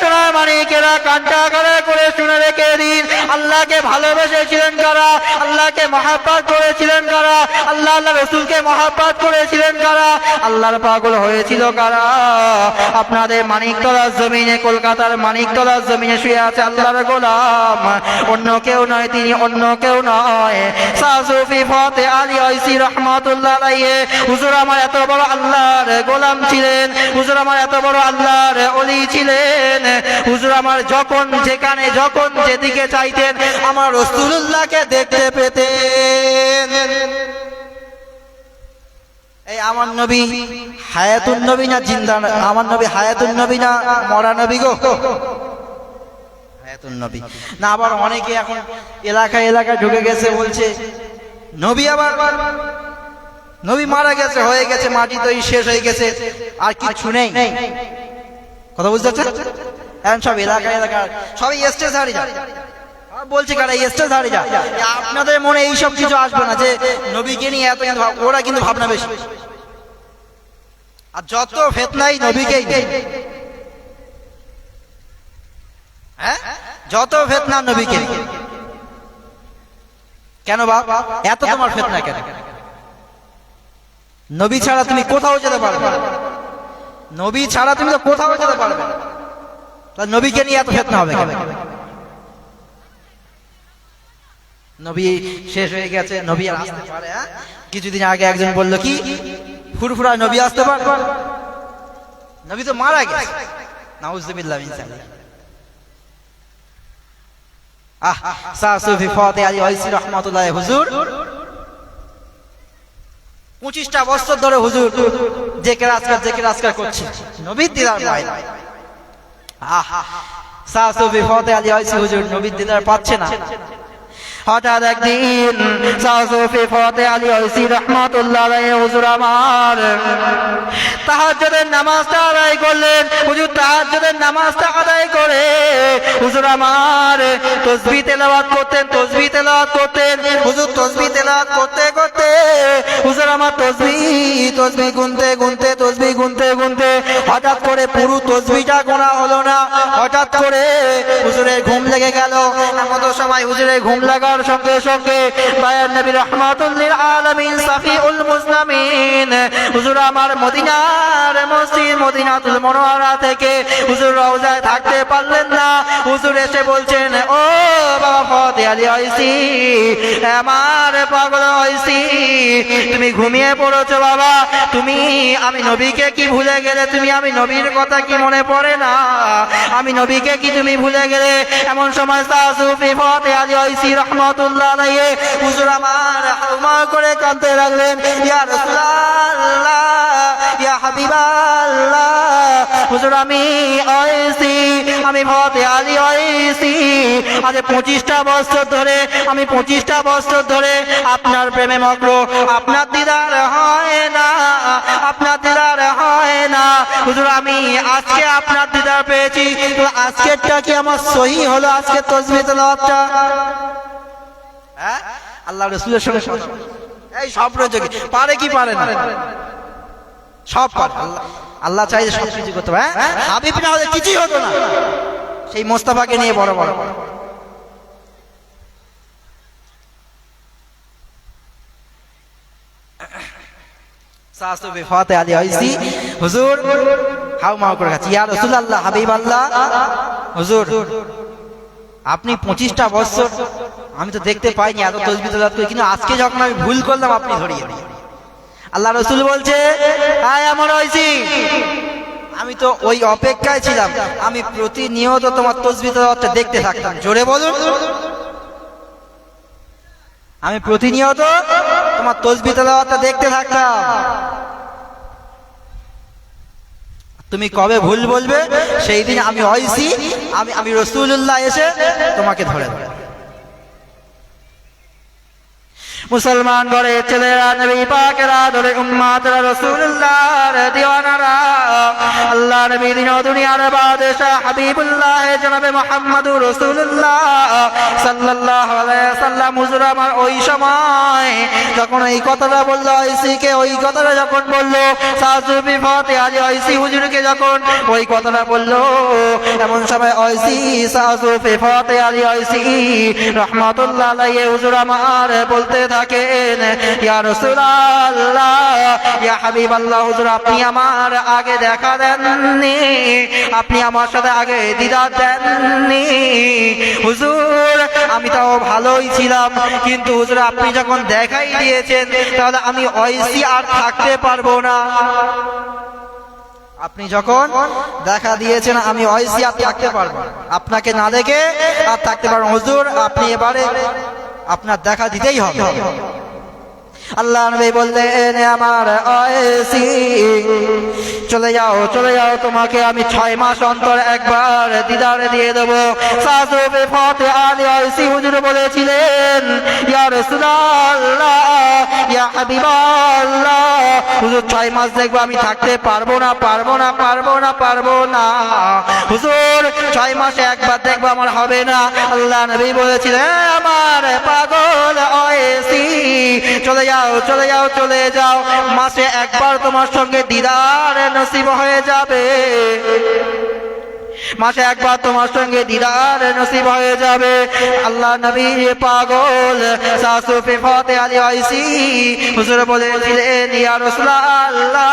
সোনার মানিকেরা কান্টা করে শুনে রেখে দিন, আল্লাহকে ভালোবেসেছিলেন কারা, আল্লাহকে মহাব্বত করেছিলেন কারা, আল্লাহ রসুলকে মহাব্বত করেছিলেন কারা, আল্লাহর পাগল হয়েছিল কারা? আপনাদের মানিকতলার জমিনে, কলকাতার মানিকতলার জমিনে শুয়ে আছে আল্লাহর গোলাম, অন্য কেউ নয়, তিনি অন্য কেউ নয়, শাহ সুফি ফতে আলী ঐসি রহমাতুল্লাহ আলাইহি। হুজুর আমার এত বড় আল্লাহর গোলাম ছিলেন, হুজুর আমার এত বড় আল্লাহর ওলি ছিলেন। হুজুর আমার যখন যেখানে যখন যেদিকে চাইতেন আমার রাসূলুল্লাহকে দেখতে পেতেন। এই আমার নবী হায়াতুন নবী না জিন্দা? আমার নবী হায়াতুন নবী না মরা নবী গো? হায়াতুন নবী না। আবার অনেকে এখন এলাকায় ঢুকে গেছে, বলছে নবী, আবার নবী মারা গেছে, হয়ে গেছে, মাটি তো শেষ হয়ে গেছে, আর কিছু নেই। কথা বুঝতে পারছেন? এখন সব এলাকা সবাই স্টেজ হারিয়ে যায়, বলছে কারা স্টেজ হারিয়ে যায়। আপনাদের মনে এইসব কিছু আসবে না যে নবীকে নিয়ে এত, ওরা কিন্তু ভাবনা বেশি, আর যত ফিতনাই নবীকেই, হ্যাঁ যত ফিতনা নবীকে। কেন বাবা এত তোমার ফিতনা কেন? নবী ছাড়া তুমি কোথাও যেতে পারবে না, নবী ছাড়া তুমি তো কোথাও যেতে পারবে না, নবীকে নিয়ে এত ফিতনা হবে কেন? নবী শেষ হয়ে গেছে, নবী আর আসতে পারে? কিছুদিন আগে একজন বললো কি ফুরফুরা নবী আসতে পারবে? নবী তো মারা গেছে, নাউজুবিল্লাহ মিন যালিক। শাহ সুফি ফতে আলী ঐসি রহমাতুল্লাহ হুজুর 25টা বছর ধরে হুজুর জেকের আজকার করছে নবীর দিদার পায় না। শাহ সুফি ফতে আলী ঐসি হুজুর নবীর দিদার পাচ্ছে না। হঠাৎ একদিন শাহ সুফি ফতে আলী ঐসি রাহমাতুল্লাহ আলাইহি হুজুর আমার তাহাজ্জুদের নামাজটা আদায় করলেন। হুজুর তাহাজ্জুদের নামাজটা আদায় করে হুজুর আমার তাসবিহ তেলাওয়াত করতেন। হুজুর তাসবিহ তেলাওয়াত করতে করতে হুজুর আমার তাসবিহ গুনতে হঠাৎ করে পুরো তাসবিহটা গোনা হলো না। হঠাৎ করে হুজুরের ঘুম লেগে গেল। এমন সময় হুজুরের ঘুম লাগার সঙ্গে সঙ্গে দয়ার নবী রাহমাতুল লিল আলামিন সাফিউল মুসলিমিন হুজুর আমার মদিনার মসজিদ মদিনাতুল মুনাওয়ারা থেকে হুজুর রওজায় থাকতে পারলেন না। হুজুর এসে বলছেন, ও বাবা ফতে আলী ঐসি, আমার পাগল ঐসি, তুমি ঘুমিয়ে পড়েছো বাবা, তুমি আমি নবীকে কি ভুলে গেলে? তুমি আমি নবীর কথা কি মনে পড়ে না? আমি নবীকে কি তুমি ভুলে গেলে? এমন সময় শাহ সুফি ফতে আলী ঐসি রহমাতুল্লাহ আলাইহি হুজুর আমার হাউমা করে কাঁদতে লাগলেন, ইয়া রাসূলুল্লাহ, ইয়া হাবিবাল্লাহ, হুজুর আমি ঐসি, আমি ফতে আলী ঐসি, আজ 25টা বছর ধরে, আমি 25টা বছর ধরে আপনার প্রেমে মগ্ন, আপনার দিদার হয় না, আপনার দিদার হয় না। হুজুর আমি আজকে আপনার দিদার পেয়েছি, তো আজকেরটা কি আমার সহি হলো? আজকে তাসবিহ তেলাওয়াতটা আল্লাহ রাসূলের সঙ্গে এই সব রয়েছে, পারে কি পারে না? সব পারে। আল্লাহ চাইলে সব কিছু করতে পারে। হাবিব না হলে কিছুই হতো না। সেই মোস্তাফাকে নিয়ে বড় শাহ সুফি ফতে আলী ঐসি হুজুর হাউমাউ করে কাছে, ইয়া রাসূলুল্লাহ, হাবিবাল্লাহ, হুজুর আপনি 25টা বছর আমি তো দেখতে পাইনি এত তাসবিহ তেলাওয়াত করে, কিন্তু আজকে যখন আমি ভুল করলাম আপনি ধরিয়ে দিলেন। আল্লাহ রাসূল বলছে, আয় আমার ঐসি, আমি তো ওই অপেক্ষায় ছিলাম, আমি প্রতিনিয়ত তোমার তাসবিহ তেলাওয়াতটা দেখতে থাকতাম। জোরে বলুন, আমি প্রতিনিয়ত তোমার তাসবিহ তেলাওয়াতটা দেখতে থাকতাম। তুমি কবে ভুল বলবে সেই দিন আমি ঐসি, আমি রাসূলুল্লাহ এসে তোমাকে ধরে মুসলমান ঘরে ছেলেরা, নবী পাকেরা, ধরে উম্মাতরা, রাসূলুল্লাহর দিওয়ানারা, আল্লাহ নবী দিন ও দুনিয়ার বাদশা হাবিবুল্লাহ জনাবে মুহাম্মদুর রাসূলুল্লাহ সাল্লাল্লাহু আলাইহি ওয়াসাল্লাম হুজুর আমার ওই সময় যখন এই কথাটা বলল, ঐসিকে ওই কথাটা যখন বলল, সাসুফি ফতে আলী ঐসি হুজুরকে যখন ওই কথাটা বলল, এমন সময় ঐসি সাসুফি ফতে আলী ঐসি রাহমাতুল্লাহ আলাইহি হুজুর আমার বলতে থাকেন, ইয়া রাসূলুল্লাহ, ইয়া হাবিবাল্লাহ, হুজুর আপনি আমার আগে দেখা দেননি, আপনি আমার সাথে আগে দিদার দেননি হুজুর, আমি তাও ভালোই ছিলাম, কিন্তু হুজুর আপনি যখন দেখাই দিয়েছেন তাহলে আমি ঐসি আর থাকতে পারবো না। আপনি যখন দেখা দিয়েছেন আমি ঐসি আর থাকতে পারবো না, আপনাকে না দেখে আর থাকতে পারবো হুজুর, আপনি এবারে আপনার দেখা দিতেই হবে। আল্লাহ নবী বললেন, আমার ঐসি চলে যাও, চলে যাও, তোমাকে আমি 6 মাস অন্তর একবার দিদার দিয়ে দেবো। সাসুফি ফতে আলী ঐসি হুজুর বলেছিলেন, ইয়া রাসূলুল্লাহ, ইয়া হাবিবাল্লাহ, হুজুর 6 মাস দেখবো আমি থাকতে পারবো না, পারবো না, পারবো না, পারবো না হুজুর, 6 মাসে একবার দেখবো আমার হবে না। আল্লাহ নবী বলেছিলেন, আমার পাগল ঐসি চলে যাও, চলে যাও, চলে যাও, মাসে একবার তোমার সঙ্গে দিদার নসিব হয়ে যাবে, মাসে একবার তোমার সঙ্গে দিদার নসিব হয়ে যাবে। আল্লাহ নবী পাগল সাসুফি ফতে আলী ঐসি হুজুর বলেছিলেন, ইয়া রাসূলুল্লাহ,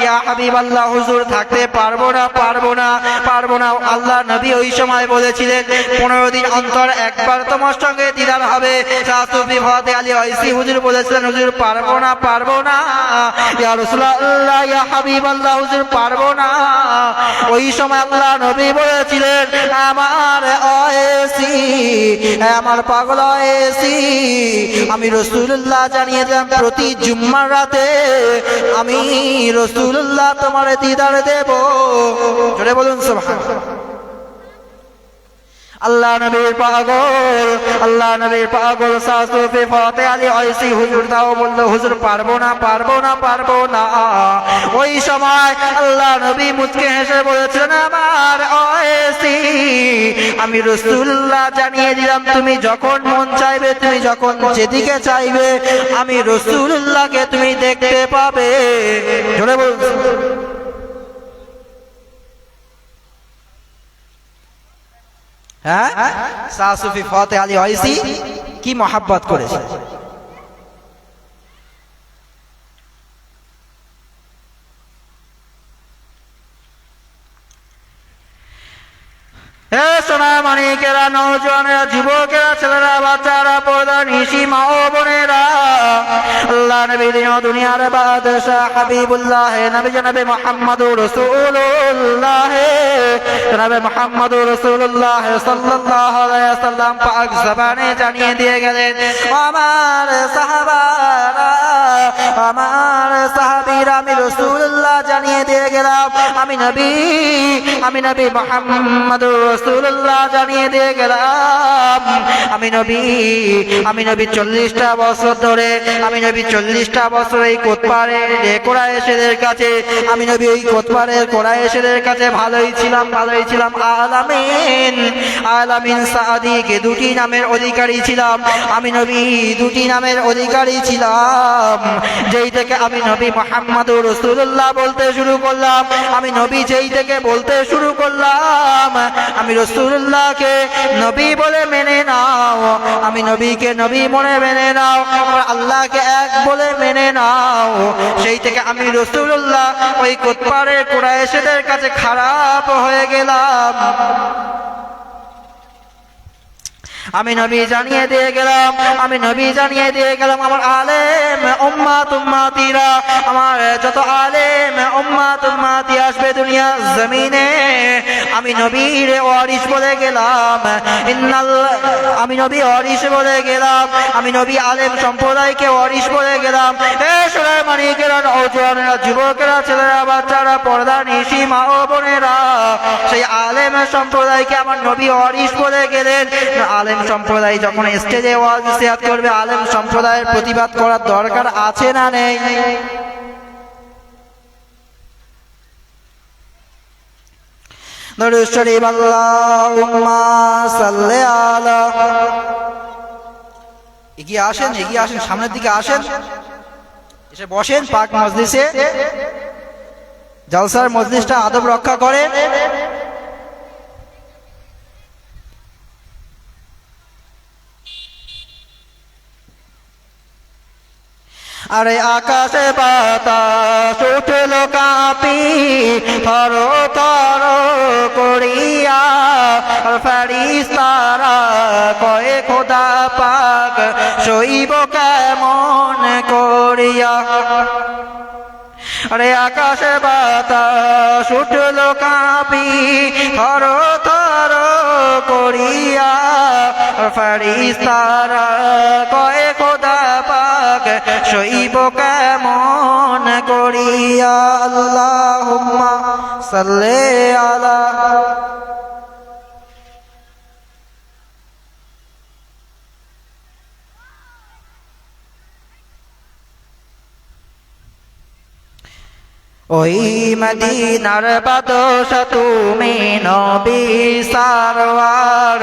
ইয়া হাবিবাল্লাহ, হুজুর থাকতে পারবো না, পারবো না, পারবো না। আল্লাহ নবী ওই সময় বলেছিলেন 15 দিন অন্তর একবার তোমার সঙ্গে দিদার হবে। সাসুফি ফতে আলী ঐসি হুজুর বলেছিলেন, হুজুর পারবো না, পারবো না, ইয়া রাসূলুল্লাহ, ইয়া হাবিবাল্লাহ, হুজুর পারবো না। ওই সময় আল্লাহ নবী বলেছিলেন, আমার ঐসি, আমার পাগল ঐসি, আমি রাসূলুল্লাহ জানিয়ে দিলাম প্রতি জুম্মার রাতে আমি রাসূলুল্লাহ তোমার দিদার দেব। জোরে বলুন সুবহানাল্লাহ। আল্লাহ নবীর পাগল, আল্লাহ নবীর পাগল সাসুফি ফতে আলী ঐসি হুজুর তাও বলল, হুজুর পারবো না, পারবো না, পারবো না। ওই সময় আল্লাহ নবী মুচকে হেসে বলেছিলেন, আমার ঐসি, আমি রাসূলুল্লাহ জানিয়ে দিলাম তুমি যখন মন চাইবে, তুমি যখন যেদিকে চাইবে, আমি রাসূলুল্লাহকে তুমি দেখতে পাবে। জোরে বলুন। হ্যাঁ, সাসুফি ফতে আলী ঐসি কি মহব্বত করেছে। হে সোনা মানিকেরা, নওজওয়ানেরা, যুবকেরা, ছেলেরা, বাচ্চারা, পর্দা নিশি মা ও বোনেরা, আল্লাহ নবী দিন ও দুনিয়ার বাদশা হাবিবুল্লাহ নবী জনাবে মুহাম্মদুর রাসূলুল্লাহ, জনাবে মুহাম্মদুর রাসূলুল্লাহ সাল্লাল্লাহু আলাইহি ওয়াসাল্লাম পাক জবানে জানিয়ে দিয়ে গেলেন, আমার সাহাবারা, আমার সাহাবীরা, আমি রাসূলুল্লাহ জানিয়ে দিয়ে গেলাম, আমি নবী মুহাম্মদুর রাসূলুল্লাহ জানিয়ে দিয়ে গেলাম, আমি নবী 40টা বছর ধরে, আমি নবী 40টা বছর এই কোতপাড়ের কোরাইশের কাছে, আমি নবী ওই কোতপাড়ের কোরাইশের কাছে ভালোই ছিলাম, ভালোই ছিলাম। আলামিন সাদিকে 2টি নামের অধিকারী ছিলাম, আমি নবী 2টি নামের অধিকারী ছিলাম। যেই থেকে আমি নবী মুহাম্মদুর রাসূলুল্লাহ বলতে শুরু করলাম, আমি নবী যেই থেকে বলতে শুরু করলাম, আমি রাসূলুল্লাহকে নবী বলে মেনে নাও, আমি নবীকে নবী মনে মেনে নাও, আর আল্লাহকে এক বলে মেনে নাও। সেই থেকে আমি রাসূলুল্লাহ ওই কোতপাড়ের কুরাইশদের কাছে খারাপ হয়ে গেলাম। আমি নবী জানিয়ে দিয়ে গেলাম, আমি নবী জানিয়ে দিয়ে গেলাম, আমার আলেম উম্মাত উম্মাতিরা, আমার যত আলেম উম্মাত উম্মাতি আসবে দুনিয়া জমিনে, আমি নবীর ওয়ারিস বলে গেলাম, আমি নবী ওয়ারিস বলে গেলাম, আমি নবী আলেম সম্প্রদায়কে ওয়ারিস বলে গেলাম। এ সোনার মানিকেরা, নওজওয়ানেরা, যুবকেরা, ছেলেরা, বাচ্চারা, পর্দা নিশি মা ও বোনেরা, সেই আলেম সম্প্রদায়কে আমার নবী ওয়ারিস বলে গেলেন। আলেম সম্প্রদায় যখন স্টেজে ওয়াজ নসিহত করবে, আলেম সম্প্রদায়ের প্রতিবাদ করার দরকার আছে না নেই? দরুদ শরীফ আল্লাহুম্মা সাল্লি আলা। এগিয়ে আসেন, এগিয়ে আসেন, সামনের দিকে আসেন, এসে বসেন পাক মজলিসে। জলসার মজলিসটা আদব রক্ষা করেন। আরে আকাশে বাতাস উঠল কাঁপি থর থর করিয়া, আর ফেরেশতারা কয়ে খোদা পাক সইব কেমন করিয়া। আরে আকাশে বাতাস উঠল কাঁপি থর থর করিয়া, আর ফেরেশতারা কয়ে খোদা পাক সইব কেমন করিয়া। আল্লাহুম্মা সাল্লি আলা। ওই মদিনার বাদশা তুমি নবী সারওয়ার,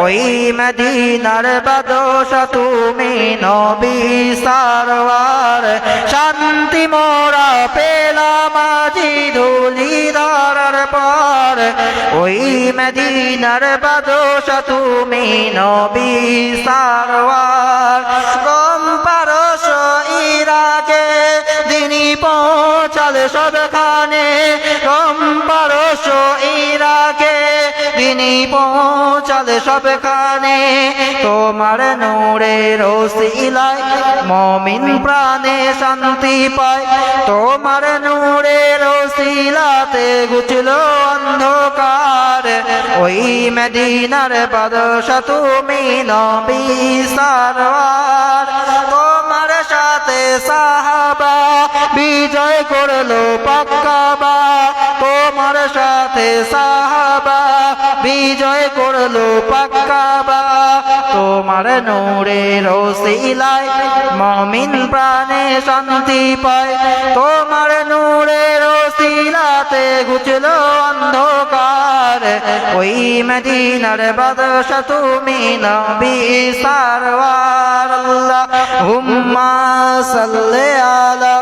ওই মদিনার বাদশা তুমি নবী সারওয়ার। শান্তি মোরা পেলাম আজি ধুলি ধরার পর, ওই মদিনার বাদশা তুমি নবী সারওয়ার। কম পারস ইরাকে দিনী পৌঁছালে সবখানে, কম পারস ইরাকে দিনী পৌঁছালে সবখানে। তোমার নূরের ওসিলায় মুমিন প্রাণে শান্তি পায়, তোমার নূরের ওসিলাতে ঘুচল অন্ধকার। ওই মদিনার বাদশা তুমি নবী সারওয়ার। তোমার সাথে সাহাবা বিজয় করলো পাক্কাবা, তোমার সাথে সাহাবা বিজয় করলো পাক্কাবা। তোমার নূরের ওসিলায় মুমিন প্রাণে শান্তি পায়, তোমার নূরের ওসিলাতে ঘুচল অন্ধকার। ওই মদিনার বাদশা তুমি নবী সারওয়ার। আল্লাহুম্মা সাল্লি আলা।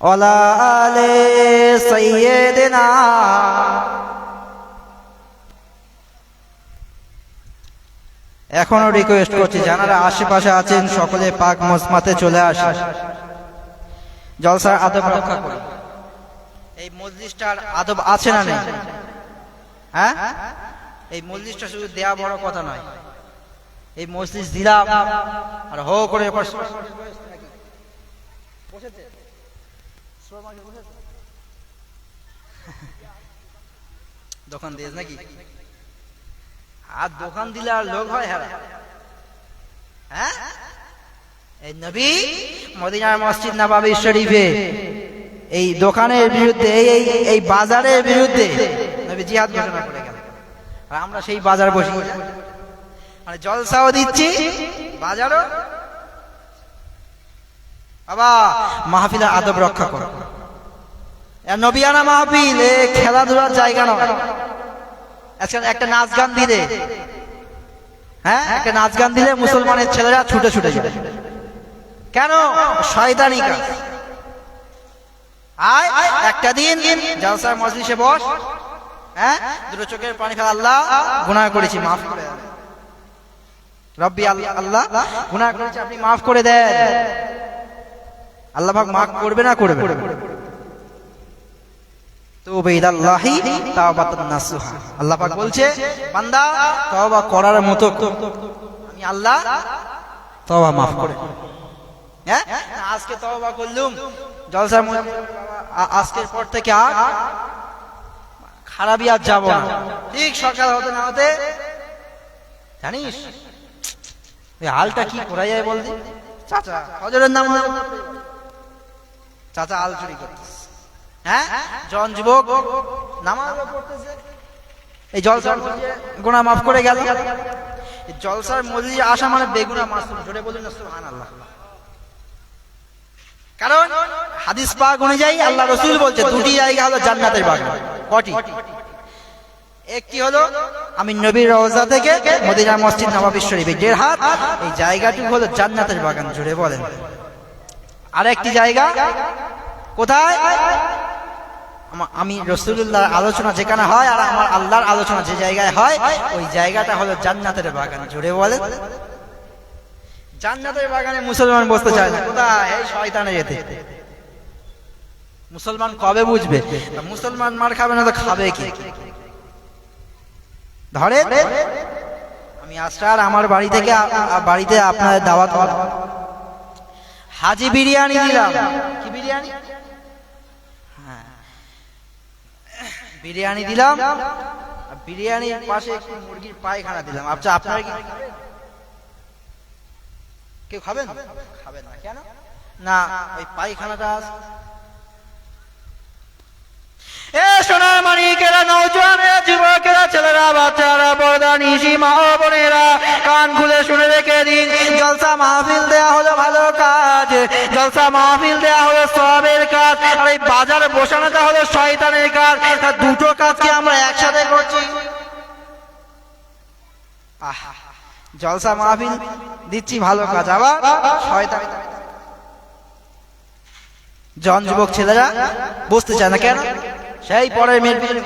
ওয়ালা আলে সাইয়্যিদিনা। এখনো রিকোয়েস্ট করছি, যারা আশেপাশে আছেন সকলে পাক মজমাতে চলে আসেন, জলসার আদব রক্ষা করুন। এই মজলিসটার আদব আছে না নেই? হ্যাঁ, এই মজলিসটা শুধু দেয়া বড় কথা নয়। এই মজলিস দিলাম আর হো করে দোকান দিয়েছ নাকি? আর দোকান দিলে আর লোক হয়? হ্যাঁ, এই নবী মদিনার মসজিদ নববী শরীফে এই দোকানের বিরুদ্ধে, এই বাজারের বিরুদ্ধে নবী জিহাদ ঘোষণা করে গেলেন। আর আমরা সেই বাজার বসি, মানে জলসাও দিচ্ছি, বাজারও। বাবা মাহফিলের আদব রক্ষা করো। নবিয়ানা মাহফিল খেলাধুলার জায়গা নয়। একটা নাচ গান দিলে, হ্যাঁ, একটা নাচ গান দিলে মুসলমানের ছেলেরা ছুটে ছুটে যায়। কেন? শয়তানি কাজ। আয় একটা দিন জলসার মজলিসে বস, হ্যাঁ, দুটো চোখের পানি ফেলা, আল্লাহ গুনাহ করেছি মাফ করে দেন, রব্বি আল্লাহ গুনাহ করেছি আপনি মাফ করে দেন। আল্লাহ পাক মাফ করবে না? করবে। তওবা ইলাল্লাহি তাওবাতান নাসুহা। আল্লাহ পাক বলছে, বান্দা তওবা করার মতো আমি আল্লাহ তওবা মাফ করে। হ্যাঁ, আজকে তওবা করলুম জলসার মধ্যে, আজকের পর থেকে আর খারাপই আর যাব না। ঠিক সকাল হতে না হতে জানিস এই হালটা কি করা যায় বলদি? চাচা হজরের নাম, চাচা আল চুরি করতেছে। হ্যাঁ, জন যুবক নামাজ পড়তেছে, এই জলসার গুনাহ মাফ করে গেল। এই জলসার মজলিসে আসা মানে বেগুনাহ মাসুম, জোরে বলুন না সুবহানাল্লাহ। কারণ হাদিস পাক অনুযায়ী আল্লাহ রাসূল বলছে দুটি জায়গা হলো জান্নাতের বাগান। কটি? একটি হলো আমি নবীর রওজা থেকে মদিনা মসজিদ নববী শরীফে 1.5 হাত, এই জায়গাটি হলো জান্নাতের বাগান, জোরে বলেন। আর একটি জায়গা কোথায়? আমি রাসূলুল্লাহর আলোচনা যেখানে হয় আর আমার আল্লাহর আলোচনা যে জায়গায় হয়, ওই জায়গাটা হলো জান্নাতের বাগান, জোরে বলেন। জান্নাতের বাগানে মুসলমান বসতে চায় না, কোথায়? এই শয়তানের এতে। মুসলমান কবে বুঝবে? মুসলমান মার খাবে না তো খাবে কি? ধরে আমি আজকাল আমার বাড়ি থেকে বাড়িতে আপনাদের দাওয়াত হল, হাজি বিরিয়ানি দিলাম। কি বিরিয়ানি? হ্যাঁ, বিরিয়ানি দিলাম। বিরিয়ানির পাশে একটু মুরগির পায়খানা দিলাম। আচ্ছা, আপনারা কি কেউ খাবেন? খাবেন না। কেন? না, ওই পায়খানাটা সোনার মানিকেরা, নওজোয়ানেরা, যুবকেরা, ছেলেরা, বাচ্চারা, পর্দা নিশি মা ও বোনেরা, কান খুলে শুনে রেখে দিন। জলসা মাহফিল দেয়া হলো ভালো কাজ, জলসা মাহফিল দেয়া হলো সওয়াবের কাজ, আর এই বাজার বসানোটা হলো শয়তানের কাজ। দুটো কাজকে আমরা একসাথে করছি। জলসা মাহফিল দিচ্ছি ভালো কাজ, আবার শয়তান। জন যুবক ছেলেরা বসতে চায় না, কেন? সেই পরের মেয়ের পিছনে,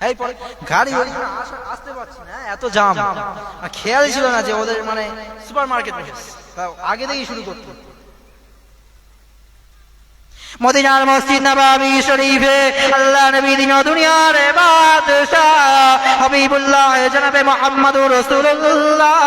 এই পরে গাড়ি আসতে পারছি না, এত জাম। খেয়াল ছিল না যে ওদের মানে সুপার মার্কেট আগে থেকেই শুরু করতো। মদিনার মসজিদ নববী শরীফে আল্লাহ নবী দিন দুনিয়ার বাদশাহ হাবিবুল্লাহ জনাবে মুহাম্মদুর রাসূলুল্লাহ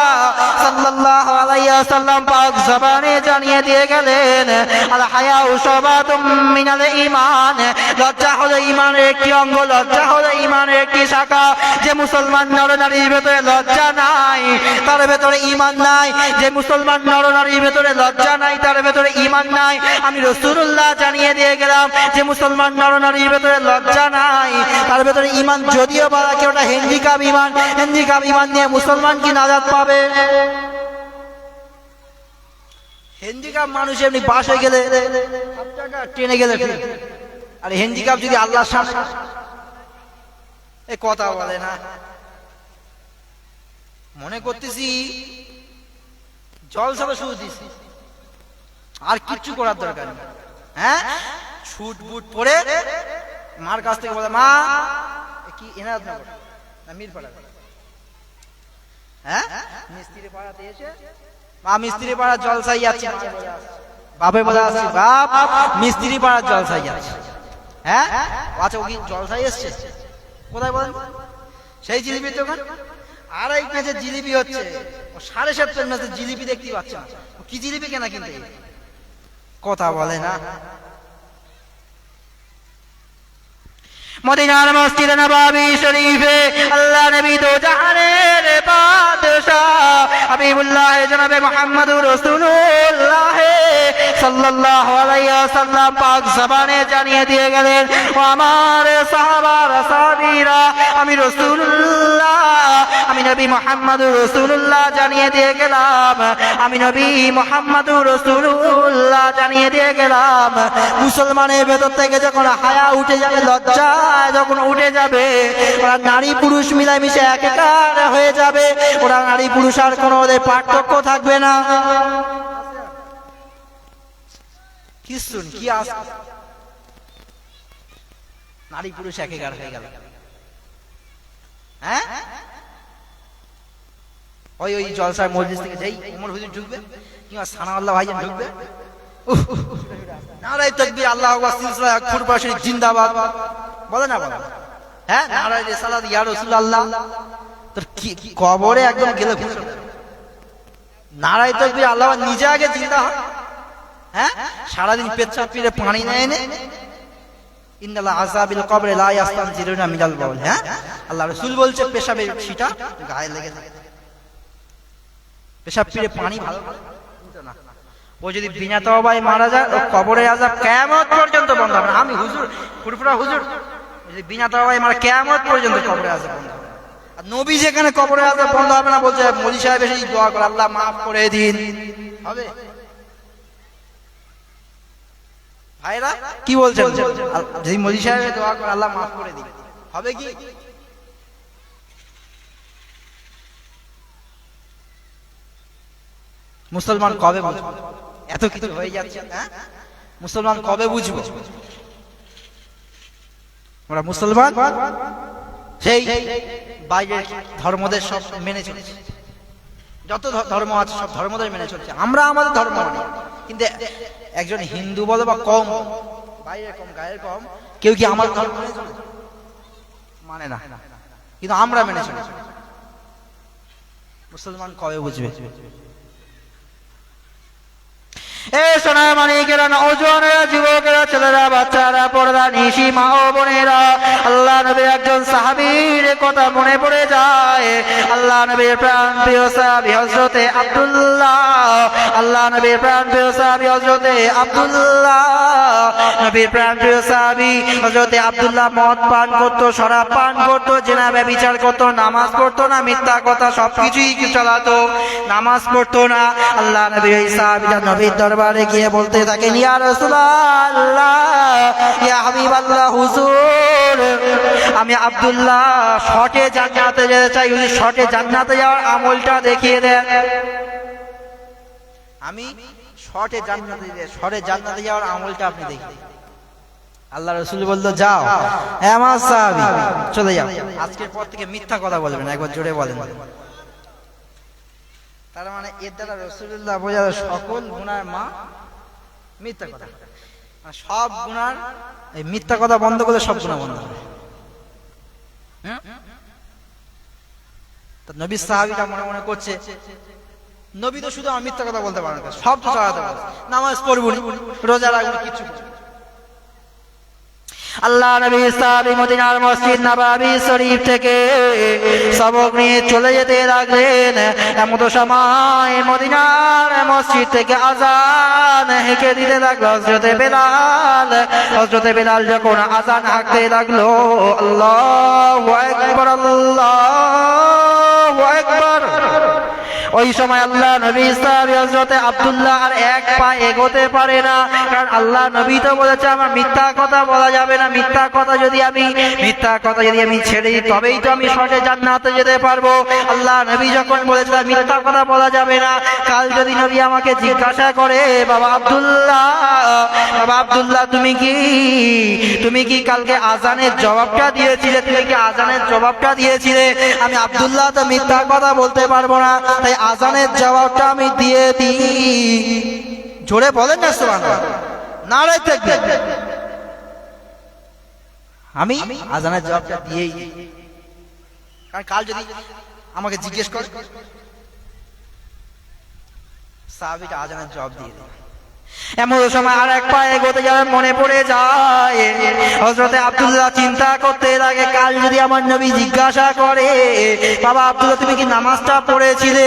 সাল্লাল্লাহু আলাইহি ওয়াসাল্লাম পাক জবানে জানিয়ে দিয়ে গেলেন, আল হায়াউ শাবাতুম মিনাল ঈমান। লজ্জা হলো ঈমানের একটি অঙ্গ, লজ্জা হলো ঈমানের একটি শাখা। যে মুসলমান নরনারীর ভেতরে লজ্জা নাই, তার ভেতরে ঈমান নাই। যে মুসলমান নরনারীর ভেতরে লজ্জা নাই, তার ভেতরে ঈমান নাই। আমি রাসূলুল্লাহ জানিয়ে দিয়ে গেলাম যে মুসলমান নরনারীর ভেতরে লজ্জা নাই, তার ভেতরে ঈমান যদিও বা রাখে, ওটা হ্যান্ডিক্যাপ ঈমান। হ্যান্ডিক্যাপ ঈমান নিয়ে মুসলমান কি নাজাত পাবে? হ্যান্ডিক্যাপ মানুষ এমনি বাসে গেলে ট্রেনে গেলে, আর হ্যান্ডিক্যাপ যদি আল্লাহর সামনে এ কথা বলে না। মনে করতেছি জলসাটা শুরু দিছি, আর কিচ্ছু করার দরকার নেই। হ্যাঁ, ছুট বুট পরে মার কাছ থেকে বলে, মা কি এনাদ না মিরপাড়া, হ্যাঁ মিস্ত্রি পাড়াতে এসে, মা মিস্ত্রি পাড়ার জলসাই যাচ্ছে, বাপে বলে আসছি, বাপ মিস্ত্রি পাড়ার জলসাই যাচ্ছে। হ্যাঁ, আচ্ছা ও কি জলসাই এসছে? কোথায় বলেন? সেই জিলিপির দোকান। আর এই পেঁচে জিলিপি হচ্ছে, 7.5 মাসে জিলিপি দেখতে পাচ্ছে না। কি জিলিপি কেনা কিনতে? কথা বলে না। মদিনার মসজিদ নববী শরীফে আল্লাহ নবী দো জাহানের বাদশাহ হাবিবুল্লাহ জনাবে মুহাম্মদুর রাসূলুল্লাহ সাল্লাল্লাহু আলাইহি ওয়াসাল্লাম পাক জবানে জানিয়ে দিয়ে গেলেন, ও আমার সাহাবারা সাহাবীরা, আমি রাসূলুল্লাহ, আমি নবী মুহাম্মদুর রাসূলুল্লাহ জানিয়ে দিয়ে গেলাম, আমি নবী মুহাম্মদুর রাসূলুল্লাহ জানিয়ে দিয়ে গেলাম, মুসলমানের ভেতর থেকে যখন হায়া উঠে যাবে, লজ্জা যখন উঠে যাবে, ওরা নারী পুরুষ মিলামিশে একাকার হয়ে যাবে। ওরা নারী পুরুষ আর কোনো ওদের পার্থক্য থাকবে না। কি শুন কি আস, নারী পুরুষ একাকার হয়ে গেল। হ্যাঁ, ওই ওই জলসার মজলিস থেকে যেই ওমর হুজুর ঢুকবে কিংবা সানাউল্লাহ ভাইজান ঢুকবে, নারায়ে তাকবীর, আল্লাহু আকবার, সিলসিলা খুরবা শরীফ জিন্দাবাদ বলে না বলে? হ্যাঁ, নারায়ে রিসালাত ইয়া রাসূলুল্লাহ। তোর কি কবরে একদম গেলে খুশি। নারায়ে তাকবীর, আল্লাহ নিজে আগে জিন্দা হয়। হ্যাঁ, সারাদিন পেচ্ছাপ পিরে পানি নেয় নে, ইন্নাল আযাবিল কবরে লা ইয়াস্তানজিরুনা মিনাল বাউল। হ্যাঁ, আল্লাহ রাসূল বলছে পেশাবের ছিটা গায়ে লেগে যায়, পেশাব পিরে পানি ভালো না, ও যদি বিনা তওবায় মারা যায় ও কবরের আযাব কিয়ামত পর্যন্ত বন্ধ হবে না। আমি হুজুর ফুরফুরা হুজুর যদি বিনা তওবায় মারা কিয়ামত পর্যন্ত কবরের আযাব বন্ধ হবে। আর নবী যেখানে কবরের আযাব বন্ধ হবে না বলছে মৌলভী সাহেব এসে দোয়া করে আল্লাহ মাফ করে দিন, হবে? ভাইরা কি বলছেন? যদি মৌলভী সাহেব দোয়া করে আল্লাহ মাফ করে দিন, হবে কি? মুসলমান কবে বুঝবো? এত কিছু হয়ে যাচ্ছে, হ্যাঁ? মুসলমান কবে বুঝবো? আমরা মুসলমান সেই বাইরের ধর্মদের সব মেনে চলছে, যত ধর্ম আছে সব ধর্মদের মেনে চলছে, আমরা আমাদের ধর্ম মানি। কিন্তু একজন হিন্দু বলো বা কম, বাইরের কম গায়ের কম, কেউ কি আমার ধর্ম মেনে চলে? মানে না, কিন্তু আমরা মেনে চলি। মুসলমান কবে বুঝবে? সোনার মানিকেরা, নওজোয়ানেরা, যুবকেরা, ছেলেরা, বাচ্চারা, পর্দা নিশি মা ও বোনেরা, আল্লাহ নবীর একজন সাহাবীর কথা মনে পড়ে যায়। আল্লাহ নবীর প্রাণপ্রিয় সাহাবী হযরতে আব্দুল্লাহ, আল্লাহ নবীর প্রাণপ্রিয় সাহাবী হযরতে আব্দুল্লাহ, নবীর প্রাণপ্রিয় সাহাবী হযরতে আব্দুল্লাহ মদ পান করতো, শরাব পান করতো, জিনা ব্যভিচার করতো, নামাজ পড়তো না, মিথ্যা কথা সবকিছুই চালাতো, নামাজ পড়তো না। আল্লাহ নবীর এই সাহাবীরা নবীর দরবারে গিয়ে বলতে থাকেন, ইয়া রাসূলুল্লাহ, ইয়া হাবিবাল্লাহ, হুজুর আমি আব্দুল্লাহ শর্টে জান্নাতে যেতে চাই, যদি শর্টে জান্নাতে যাওয়ার আমলটা দেখিয়ে দেন। আমি শর্টে জান্নাতে যাওয়ার আমলটা আপনি দেখিয়ে দেন। আল্লাহ রাসূল বলল, যাও আমার সাহাবী, চলে যাও, আজকের পর থেকে মিথ্যা কথা বলবেন। একবার জোরে বলেন। তার মানে এর দ্বারা রাসূলুল্লাহ বোঝা সকল গুনার মা মিথ্যা কথা, সব গুনার এই মিথ্যা কথা বন্ধ করলে সব গুনাহ বন্ধ হবে। তো নবী সাহাবীরা মনে মনে করছে, নবী তো শুধু আমার মিথ্যা কথা বলতে পারেন না, সব তো চালাতে পারে, নামাজ পড়বো, রোজা রাখবো, কিছু আল্লাহ নবী সাহাবী মদিনার মসজিদ নববী শরীফ থেকে সবক নিয়ে চলে যেতে লাগলেন। এমন সময় মদিনার মসজিদ থেকে আযান হেঁকে দিতে লাগলো হযরতে বেলাল যখন আযান হাঁকতে লাগলো, আল্লাহু আকবার, আল্লাহু আকবার, ওই সময় আল্লাহ নবী সাহাবী হযরতে আব্দুল্লাহ আর এক পা এগোতে পারে না, কারণ আল্লাহ নবী তো বলেছে আমার মিথ্যা কথা বলা যাবে না, মিথ্যা কথা যদি আমি ছেড়ে দিই তবেই তো আমি শর্টে জান্নাতে যেতে পারবো। আল্লাহ নবী যখন বলেছে মিথ্যা কথা বলা যাবে না, কাল যদি নবী আমাকে জিজ্ঞাসা করে, বাবা আব্দুল্লাহ তুমি কি কালকে আযানের জবাবটা দিয়েছিলে, আমি আব্দুল্লাহ তো মিথ্যা কথা বলতে পারবো না, তাই আযানের জবাবটা আমি দিয়ে দিই। জোরে বলেন না সুবহানাল্লাহ, নারে তাকবীর। আমি আযানের জবাবটা দিয়েই, কারণ কাল যদি আমাকে জিজ্ঞেস করে, সাহাবীটা আযানের জবাব দিয়ে দেয়। এমন সময় আর এক পা এগোতে যাবে, মনে পড়ে যায় হযরতে আব্দুল্লাহ চিন্তা করতে লাগে, কাল যদি আমার নবী জিজ্ঞাসা করে, বাবা আব্দুল্লাহ তুমি কি নামাজটা পড়েছিলে,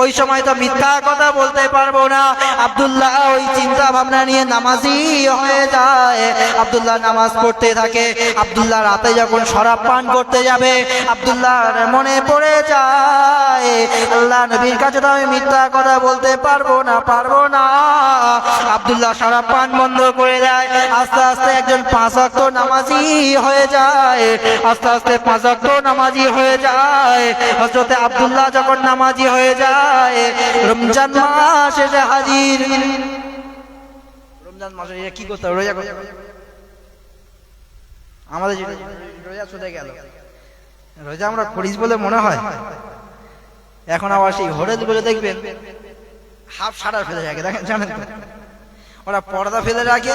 ওই সময় তো মিথ্যা কথা বলতে পারবো না। আব্দুল্লাহ ওই চিন্তা ভাবনা নিয়ে নামাজি হয়ে যায়। আব্দুল্লাহ নামাজ পড়তে থাকে। আব্দুল্লাহ রাতে যখন শরাব পান করতে যাবে, আব্দুল্লাহর মনে পড়ে যায় আল্লাহ নবীর কাছে তো আমি মিথ্যা কথা বলতে পারবো না। আব্দুল্লাহ শরাব পান বন্ধ করে দেয়। আস্তে আস্তে একজন 5 ওয়াক্ত নামাজি হয়ে যায়। হযরতে আব্দুল্লাহ যখন নামাজি হয়ে যায়, রমজান মাস এসে হাজির। রমজান মাসে কি করতে হবে? রোজা করতে হবে। আমাদের রোজা ছুটে গেল, রোজা আমরা করিস বলে মনে হয়। এখন আবার সেই হোটেলগুলো দেখবেন হাফ সারা ফেলে রাখে, দেখেন, জানেন তো, ওরা পর্দা ফেলে রাখে,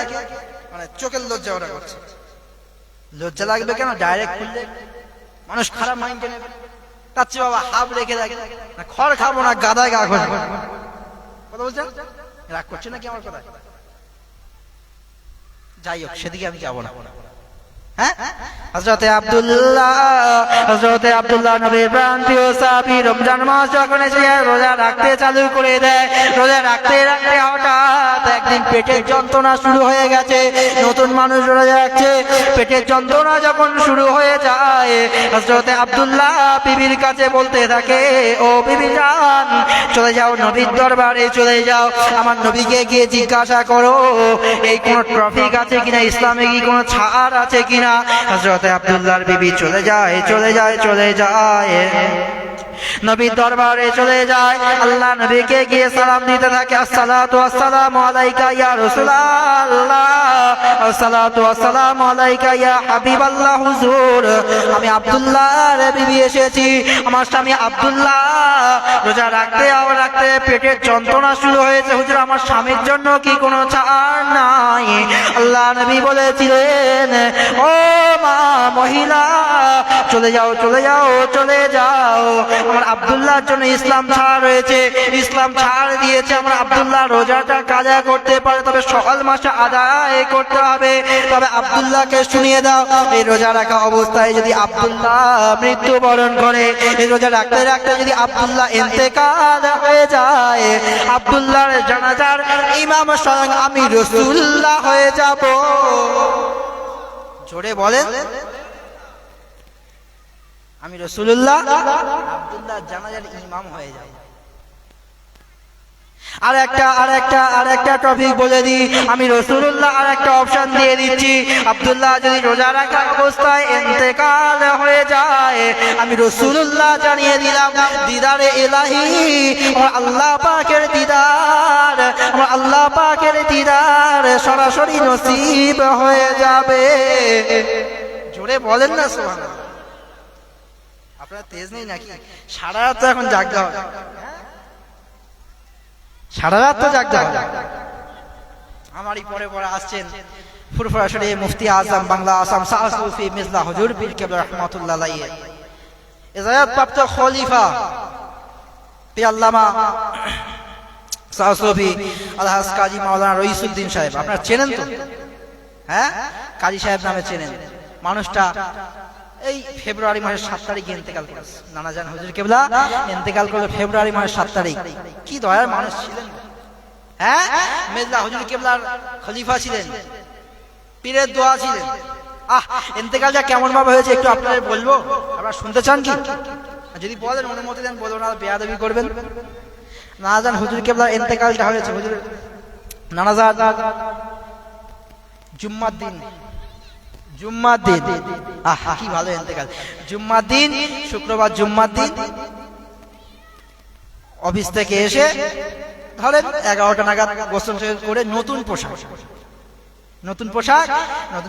মানে চোখের লজ্জা ওরা করছে। লজ্জা লাগবে কেন? ডাইরেক্ট খুললে মানুষ খারাপ মাইন্ডে নেবে। তার চেয়ে বাবা হাফ রেখে রাখে, না খড় খাবো না, গাদায় গা খাবো। কথা বলছেন, রাগ করছে নাকি আমার কথা? যাই হোক, সেদিকে আমি যাবো না। হ্যাঁ, হযরতে আব্দুল্লাহ নবীর প্রাণপ্রিয় সাহাবী রমজান মাস যখন এসে রোজা রাখতে চালু করে দেয়, রোজা রাখতে রাখতে হঠাৎ একদিন পেটের যন্ত্রণা শুরু হয়ে গেছে। নতুন মানুষ রোজা রাখছে, পেটের যন্ত্রণা যখন শুরু হয়ে যায়, হযরতে আব্দুল্লাহ বিবির কাছে বলতে থাকে, ও বিবি জান, চলে যাও নবীর দরবারে চলে যাও, আমার নবীকে গিয়ে জিজ্ঞাসা করো এই কোন ট্রফিক আছে কিনা, ইসলামে কি কোনো ছাড় আছে কিনা। হযরতে আব্দুল্লাহর বিবি চলে যায় নবীর দরবারে চলে যায়, আল্লাহ নবীকে গিয়ে সালাম দিতে থাকে, আসসালাতু ওয়াসসালামু আলাইকা ইয়া রাসূলুল্লাহ, আসসালাতু ওয়াসসালামু আলাইকা ইয়া হাবিবাল্লাহ। হুজুর, আমি আব্দুল্লাহর বিবি এসেছি, আমার স্বামী আব্দুল্লাহ রোজা রাখতে পেটের যন্ত্রণা শুরু হয়েছে। হুজুর, আমার স্বামীর জন্য কি কোনো ছাড় নাই? আল্লাহ নবী বলেছিলেন, ও মা মহিলা, চলে যাও আমার আব্দুল্লাহর জন্য ইসলাম ছাড় রয়েছে, ইসলাম ছাড় দিয়েছে। আমার আব্দুল্লাহ রোজাটা কাজা করতে পারে, তবে সকাল মাসে আদায় করতে হবে। তবে আব্দুল্লাহকে শুনিয়ে দাও, এই রোজা রাখা অবস্থায় যদি আব্দুল্লাহ মৃত্যুবরণ করে, এই রোজা রাখতে রাখতে যদি আব্দুল্লাহ ইন্তেকাল হয়ে যায়, আব্দুল্লাহর জানাজার ইমাম স্বয়ং আমি রাসূলুল্লাহ হয়ে যাব। জোরে বলেন, আমি রাসূলুল্লাহ আব্দুল্লাহ জানাজার ইমাম হয়ে যাব। আর একটা টপিক বলে দিই, আমি রাসূলুল্লাহ আর একটা অপশন দিয়ে দিচ্ছি, আব্দুল্লাহ যদি রোজা রাখা অবস্থায় ইন্তেকাল হয়ে যায়, আমি রাসূলুল্লাহ জানিয়ে দিলাম, দিদারে ইলাহি, আমার আল্লাহ পাকের দিদার সরাসরি নসিব হয়ে যাবে। জোরে বলেন না সুবহানাল্লাহ। আপনারা তেজ নেই নাকি? সারা রাত তো এখন জাগতে হবে, সারা রাত তো জাগতে হবে। আমারই পরে আসছেন ফুরফুরা শরীফ মুফতি আজম বাংলা আসাম শাহ সুফি মির্জা হুজুর পীর কেবলা রাহমাতুল্লাহ আলাইহি, ইজাজত প্রাপ্ত খলিফা পীর আল্লামা শাহ সুফি আলহাজ কাজী মাওলানা রইসুদ্দিন সাহেব। আপনারা চেনেন তো? হ্যাঁ, কাজী সাহেব নামে চেনেন। মানুষটা এই ফেব্রুয়ারি মাসের 7 তারিখে ইন্তেকাল করেছে। নানাজান হুজুর কেবলা ইন্তেকাল করলো ফেব্রুয়ারি মাসের 7 তারিখ। কি দয়ার মানুষ ছিলেন! হ্যাঁ, মির্জা হুজুর কেবলার খলিফা ছিলেন, পীরের দোয়া ছিলেন। ইন্তেকালটা কেমন ভাবে হয়েছে একটু আপনাদের বলবো, আপনারা শুনতে চান কি? যদি বলেন অনুমতি দেন, বলবো না বেয়াদবি করবেন। নানাজান হুজুর কেবলার ইন্তেকালটা হয়েছে, হুজুর নানাজান জুম্মার দিন, কি ভালো ইন্তেকাল, জুম্মার দিন, শুক্রবার জুম্মার দিন অফিস থেকে এসে ধরেন 11টা নাগাদ গোসল করে নতুন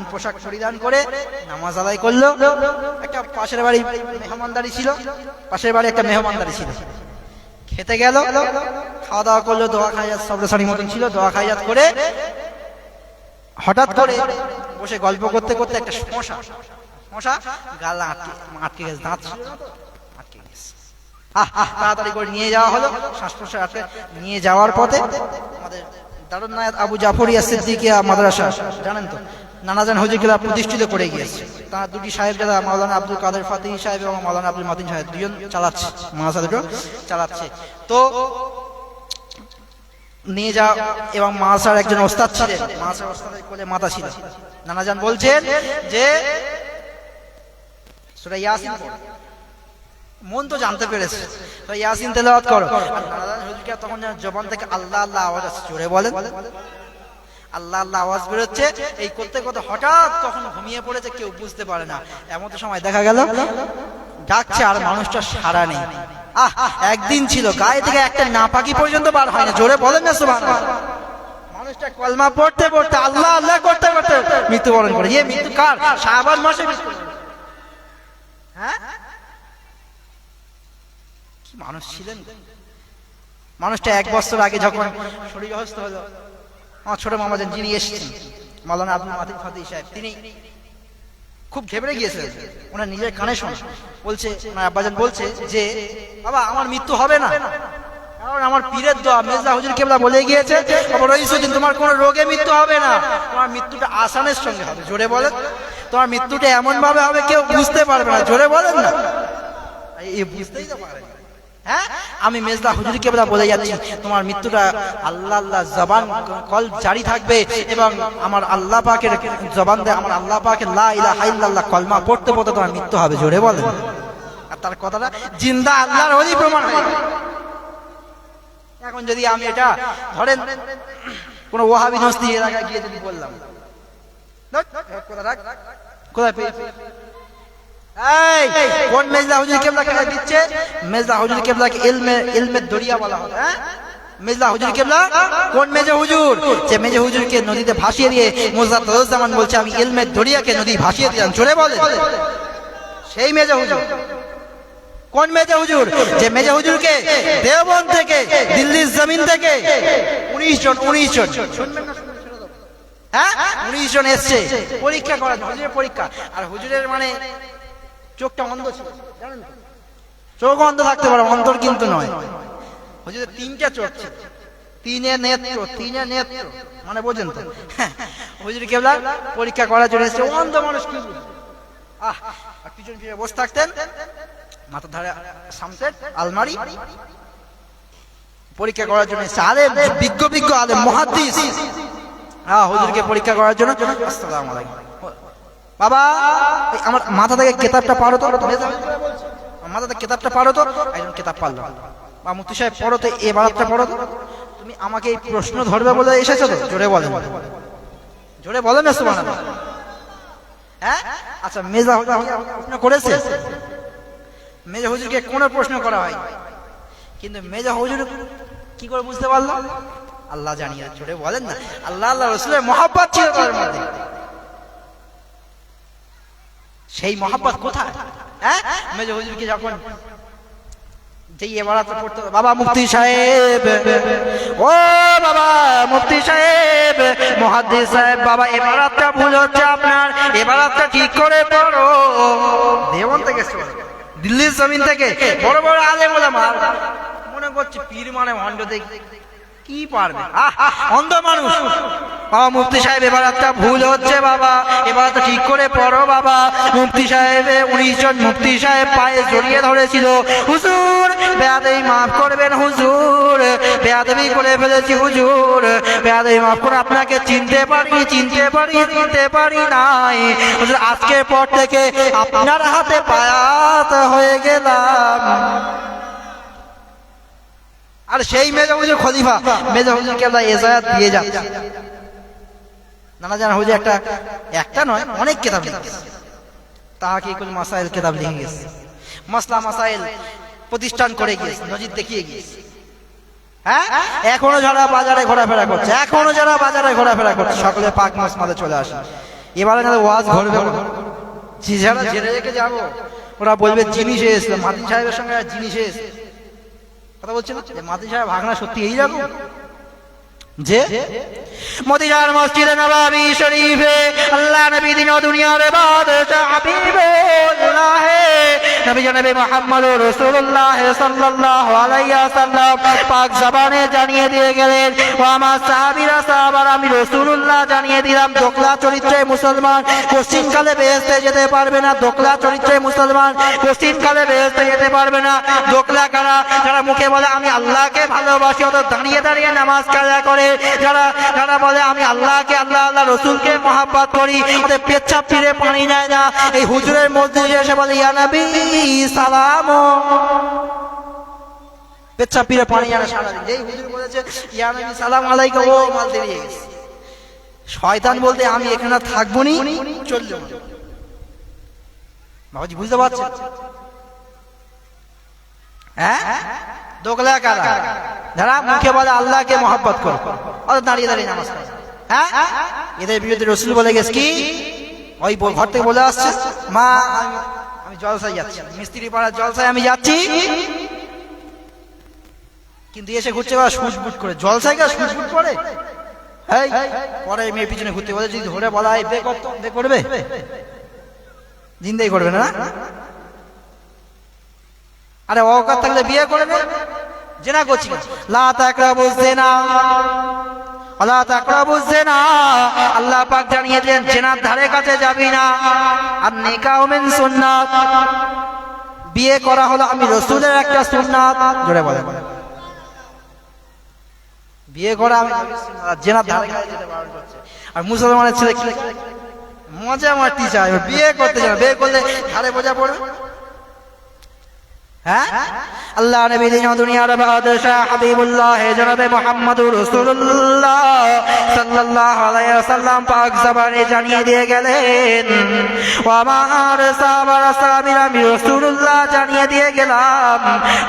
পোশাক পরিধান করে নামাজ আদায় করলো। একটা পাশের বাড়ি একটা মেহমানদারি ছিল, খেতে গেল, খাওয়া দাওয়া করলো, দোয়া খাইয়াত সবরসানি মতন ছিল, দোয়া খাইয়াত করে হঠাৎ করে বসে গল্প করতে করতে একটা মশা গাল আটকে গেছে, দাঁত আটকে গেছে। তাড়াতাড়ি করে নিয়ে যাওয়া হলো। শ্বাস প্রশ্বাস নিয়ে যাওয়ার পথে আমাদের দারুন নায়াত আবু জাফরিয়া সিদ্দিকিয়া মাদ্রাসা জানেন তো, নানাজান হুজুর কেবলা প্রতিষ্ঠিত করে গিয়েছে। তার দুটি সাহেব যারা মাওলানা আব্দুল কাদের ফাতিহি সাহেব এবং মাওলানা আব্দুল মতিন সাহেব, দুজন চালাচ্ছে, মাদ্রাসা দুটো চালাচ্ছে। তো নিয়ে যাও, এবং মাদ্রাসার একজন ওস্তাদ ছিলেন, মাদ্রাসার ওস্তাদের কোলে মাথা ছিল। নানাজান বলছেন যে সূরা ইয়াসিন পড়ো, মন তো জানতে পেরেছে, তো ইয়াসিন তেলাওয়াত করো। আর নানাজান হুজুরকে তখন জবান থেকে আল্লাহ আল্লাহ আওয়াজ আসছে, জোরে বলেন আল্লাহ আল্লাহ আওয়াজ বেরোচ্ছে। এই করতে করতে হঠাৎ কখন ঘুমিয়ে পড়েছে কেউ বুঝতে পারে না। এমন সময় দেখা গেল ডাকছে আর মানুষটা সাড়া নেই। একদিন ছিল গায়ে থেকে একটা নাপাকি পর্যন্ত বার হয় না, জোরে বলেন না সুবহানাল্লাহ। মানুষটা কলমা পড়তে পড়তে আল্লাহ আল্লাহ করতে করতে মৃত্যুবরণ করে। এই মৃত্যু কার? শাবান মাসে মৃত্যু। হ্যাঁ, কি মানুষ ছিলেন! মানুষটা 1 বছর আগে যখন শরীর অসুস্থ হলো, আমার ছোট মামাজান যিনি এসেছেন মাওলানা আব্দুল মতিন ফাতিহি সাহেব, তিনি খুব ঘেবড়ে গিয়েছেন। ওনার নিজের কানে শোনা বলছে, ওনার আব্বাজান বলছে যে বাবা আমার মৃত্যু হবে না, কারণ আমার পীরের দোয়া মির্জা হুজুর কেবলা বলে গিয়েছে, বাবা রইসুদ্দিন তোমার কোনো রোগে মৃত্যু হবে না, তোমার মৃত্যুটা আসানের সঙ্গে হবে। জোরে বলেন। তোমার মৃত্যুটা এমন ভাবে হবে কেউ বুঝতে পারবে না, জোরে বলেন না। এই বুঝতেই তো পারে। হ্যাঁ, আমি মেজদা হুজুর কেবলা বলে যাচ্ছি, তোমার মৃত্যুটা আল্লাহ আল্লাহ জবান কল জারি থাকবে এবং আমার আল্লাহ পাকের জবান দিয়ে আমার আল্লাহ পাকের লা ইলাহা ইল্লাল্লাহ কলমা পড়তে পড়তে তোমার মৃত্যু হবে, জোরে বলেন। আর তার কথাটা জিন্দা আল্লাহর ওলি প্রমাণ হয়। এখন যদি আমি এটা ধরেন কোন ওয়াহাবি নস্তি এলাকায় গিয়ে যদি বললাম, কোথায় পেয়েছি এই কোন মেজদা হুজুর কেবলা কে দিচ্ছে? মেজদা হুজুর কেবলাকে ইলমের দরিয়া বলা হয়। হ্যাঁ, মেজদা হুজুর কেবলা কোন মেজে হুজুর? যে মেজে হুজুরকে নদীতে ভাসিয়ে দিয়ে মুজাদ্দাদুজ্জামান বলছে আমি ইলমের দরিয়াকে নদী ভাসিয়ে দিলাম, জোরে বলে। সেই মেজে হুজুর কোন মেজে হুজুর? যে মেজে হুজুরকে দেওবন্দ থেকে দিল্লির জমিন থেকে 19 জন শুনবেন না, হ্যাঁ 19 জন এসছে পরীক্ষা করার জন্য, হুজুরের পরীক্ষা। আর হুজুরের মানে চোখটা অন্ধ ছিল, জানেন তো? চোখ অন্ধ থাকতে পারে, অন্তর কিন্তু নয়। হুজুরের 3টা চোখ ছিল, 3 নেত্র মানে বোঝেন তো। হুজুর কেবলা পরীক্ষা করার জন্য এসছে, অন্ধ মানুষ কি বুঝবে। আর পিছনে বসে থাকতেন, মাথার ধারে সামসেট আলমারি, পরীক্ষা করার জন্য আলেম, বিজ্ঞ আলেম মুহাদ্দিস। হ্যাঁ, হুজুরকে পরীক্ষা করার জন্য। আসসালামু আলাইকুম বাবা, আমার মাথা থেকে কিতাবটা পারো তো, মাথা থেকে কিতাবটা পারো তো। একজন কিতাব পারলো, বা মুফতি সাহেব পড়ো তো, এই বারাতটা পড়ো তো। তুমি আমাকে এই প্রশ্ন ধরবে বলে এসেছো তো, জোরে বলেন, জোরে বলেন না সুবহানাল্লাহ। হ্যাঁ, আচ্ছা মেজা হুজুর প্রশ্ন করেছে, মেজা হুজুরকে কোনো প্রশ্ন করা হয়, কিন্তু মেজা হুজুর কি করে বুঝতে পারলো? আল্লাহ জানিয়ে, জোরে বলেন না। আল্লাহ আল্লাহ রাসূলের মহব্বত ছিল তাদের মধ্যে। সেই মহব্বত কোথায়? হ্যাঁ, মেজা হুজুরকে যখন যেই এবারাতটা পড়তে, বাবা মুফতি সাহেব, ও বাবা মুফতি সাহেব, মুহাদ্দিস সাহেব, বাবা এবারাতটা ভুল হচ্ছে আপনার, এবারাতটা ঠিক করে পড়ো। দেওবন্দ থেকে দিল্লির জমিন থেকে বড় বড় আলেম ওলামা, মনে করছে পীর মানে ভণ্ড, দেখি কি পারবে, অন্ধ মানুষ। বাবা মুফতি সাহেব এবারাতটা ভুল হচ্ছে বাবা, এবারাতটা ঠিক করে পড়ো বাবা। মুফতি সাহেব 19 জন মুফতি সাহেব পায়ে জড়িয়ে ধরেছিল, হুজুর বেয়াদবি মাফ করবেন হুজুর, বেয়াদবি করে ফেলেছি হুজুর, বেয়াদবি মাফ করে, আপনাকে চিনতে পারি নাই হুজুর, আজকের পর থেকে আপনার হাতে বায়াত হয়ে গেলাম। আর সেই মেজা হুজুর খলিফা, মেজা হুজুর কেবলা ইজাজত দিয়ে যাচ্ছে। নানা জানা হুজুর একটা নয় অনেক কিতাব লিখেছে, তাহকিকুল মাসাইল কিতাব লিখে গেছে, মাসলা মাসাইল প্রতিষ্ঠান করে গিয়েছে, নজির দেখিয়ে গিয়েছে। হ্যাঁ, এখনো যারা বাজারে ঘোরাফেরা করছে, সকলে পাক মসজিদে চলে আসে। এবারে না ওয়াজ ঘুরবে, যারা জেনে রেখে যাবো, ওরা বলবে জিনিস এসেছিল মাতি সাহেবের সঙ্গে, জিনিস এসে কথা বলছিল যে মাতি সাহেব ভাগনা সত্যি এইরকম, যে মদিনার মসজিদে নববী শরীফে আল্লাহ নবী দিন ও দুনিয়ার বাদশা হাবিবুল্লাহ নবী জনাব মুহাম্মদুর রাসূলুল্লাহ সাল্লাল্লাহু আলাইহি ওয়াসাল্লাম পাক জবানে জানিয়ে দিয়ে গেলেন, ও আমার সাহাবীরা, আমি রাসূলুল্লাহ জানিয়ে দিলাম, দোকলা চরিত্রে মুসলমান পশ্চিমকালে বেহেশতে যেতে পারবে না। দোকলা চরিত্রে মুসলমান পশ্চিমকালে বেহেশতে যেতে পারবে না। দোকলা কারা? যারা মুখে বলে আমি আল্লাহকে ভালোবাসি, অত দাঁড়িয়ে দাঁড়িয়ে নামাজ কাজা করে, যারা বলে আমি আল্লাহকে, আল্লাহ রসুলকে মহাব্বত করি, ওদের পেচ্ছাপ ফিরে পানি নেয় না। এই হুজুরের মসজিদে এসে বলে ইয়া নবী সালাম, পেচ্ছাপ ফিরে পানি নেয় না সারাদিন। যেই হুজুর বলেছে ইয়া নবী সালাম আলাইকুম, ও মাল দেরিয়ে গেছে। শয়তান বলতে আমি এখানে থাকবো নি, চললো। বাবাজি বুঝতে পারছেন? হ্যাঁ, দোকলা কারা? যারা মুখে বলে আল্লাহকে মহব্বত করো, ওদের দাঁড়িয়ে দাঁড়িয়ে নামাজ পড়ে। হ্যাঁ, এদের বিরুদ্ধে রাসূল বলে গেছে কি, ওই ঘর থেকে বলে আসছে, মা আমি জলসায় যাচ্ছি, মিস্ত্রি পাড়ার জলসায় আমি যাচ্ছি, কিন্তু এসে ঘুরছে সুজবুট করে, জলসায় গা সুজবুট করে। হ্যাঁ, পরে মেয়ের পিছনে ঘুরতে বলে, যদি ধরে বলা হয় বে করতো, বে করবে, জিন্দেই করবে না। আরে অকাত থাকলে বিয়ে করবে, জেনা করছি লা তাকরাবু জিনা, আল্লাহ তাকরাবুজ জিনা, আল্লাহ পাক জানিয়ে দিলেন জিনার ধারে কাছে যাবি না। আর নিকাহু মিন সুন্নাত, বিয়ে করা হলো আমি রাসূলের একটা সুন্নাত। জোরে বলেন, বিয়ে করা আমি জিনার ধারে কাছে যেতে বারণ করছে। আর মুসলমানের ছেলে কি মজা মারতে চায়, বিয়ে করতে চায়, বিয়ে করলে ঘাড়ে বোঝা পড়বে। হ্যাঁ, আল্লাহ নবী দিন দুনিয়ার বাদশা হাবিবুল্লাহ জনাবে মুহাম্মদুর রাসূলুল্লাহ সাল্লাল্লাহু আলাইহি ওয়াসাল্লাম পাক জবানে জানিয়ে দিয়ে গেলেন, ও আমার সাহাবারা সাহাবীরা, আমি রাসূলুল্লাহ জানিয়ে দিয়ে গেলাম,